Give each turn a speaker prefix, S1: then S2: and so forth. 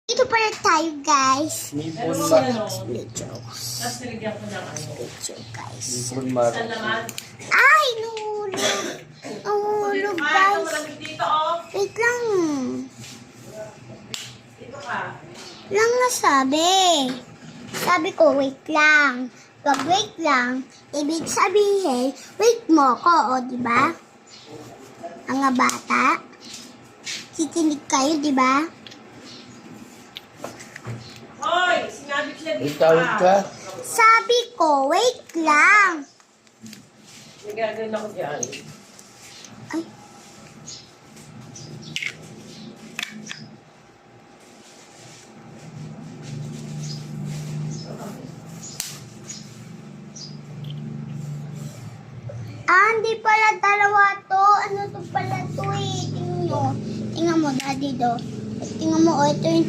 S1: Dito pala tayo, guys.
S2: Nipon
S1: Video. Video, guys.
S2: Nipon mar.
S1: Ay, nahulog. Nahulog, guys. Wait lang. Lang nga sabi. Sabi ko, wait lang. Pag wait lang, ibig sabihin, wait mo ko, o, diba? Mga bata. Kikinig kayo, diba?
S3: Hoy, sinabi ko siya dito
S2: Itawag ka?
S1: Sabi ko, wait lang.
S3: Nagagawin ako dyan.
S1: Ay. Hindi pala dalawa to. Ano to pala to eh. Tingnan mo. Tingnan mo, daddy do. Tingnan mo, ito yung